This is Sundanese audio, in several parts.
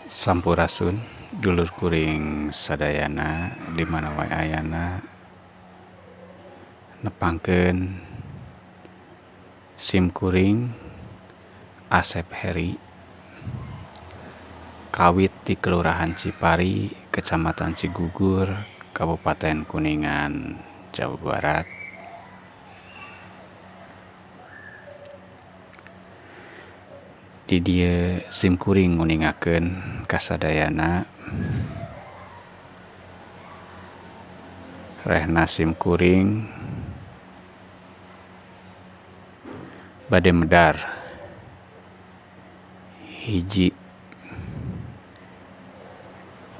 Sampurasun dulur kuring sadayana di mana wae ayana nepangkeun sim kuring Asep Heri kawit di Kelurahan Cipari, Kecamatan Cigugur, Kabupaten Kuningan, Jawa Barat. Di dieu sim kuring nguningakeun kasadayana rehna sim kuring bade medar hiji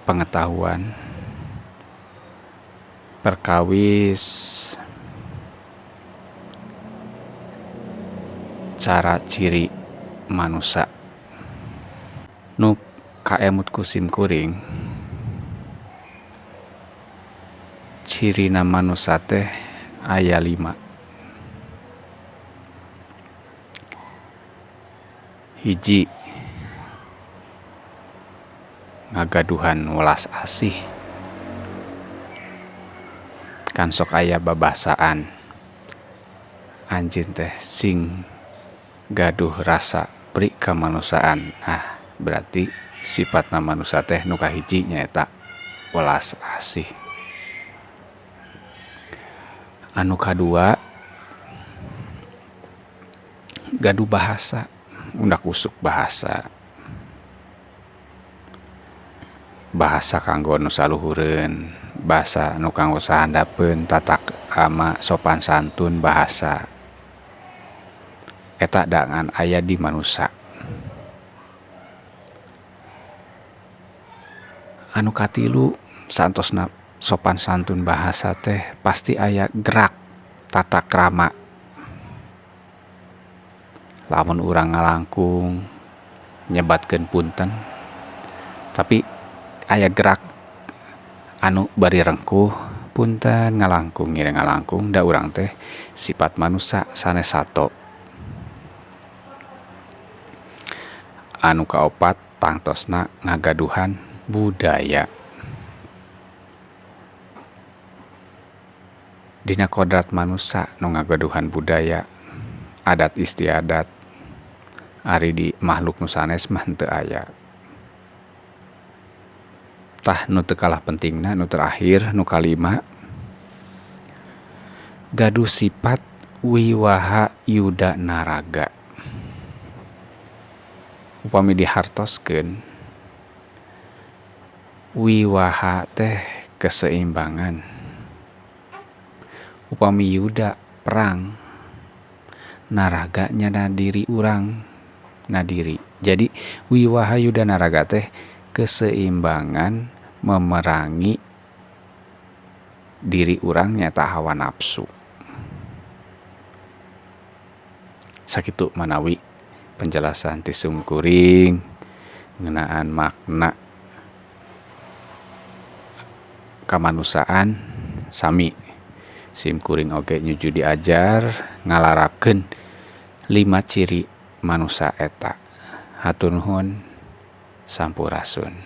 pengetahuan perkawis cara ciri manusia nu kaemut ku sim kuring cirina manusia teh aya 5. Hiji, ngagaduhan welas asih kan sok aya babasaan anjeun teh sing gaduh rasa pri kamanusiaan. Berarti sifatna manusia teh nu kahiji nyaeta welas asih. Anu kadua, gaduh bahasa, undak usuk bahasa kanggo nu saluhureun, bahasa nu kanggo sahandapeun, tata krama, sopan santun, bahasa eta dangan aya di manusia. Anu katilu, santosna sopan santun bahasa teh pasti aya gerak tata krama. Lamun urang ngalangkung nyebatkeun punten tapi aya gerak anu bari rengkuh, punten ngalangkung ngiring ngalangkung, da urang teh sifat manusia sanes sato. Anu kaopat, tangtosna ngagaduhan budaya. Dina kodrat manusia nu ngagaduhan budaya, adat istiadat, ari di makhluk nu sanes mah henteu aya. Tah nu teu kalah pentingna, nu terakhir, nu kalima, gaduh sifat wiwaha yuda naraga. Upami dihartoskeun, wiwaha teh keseimbangan. Upami yuda perang, naraga nyana diri urang nadiri. Jadi wiwaha yuda naraga teh keseimbangan memerangi diri urang nyata hawa nafsu. Sakitu manawi penjelasan ti sim kuring ngeunaan makna kamanusaan sami sim kuring oge nyuju diajar ngalarapkeun 5 ciri manusia eta. Hatur nuhun, sampurasun.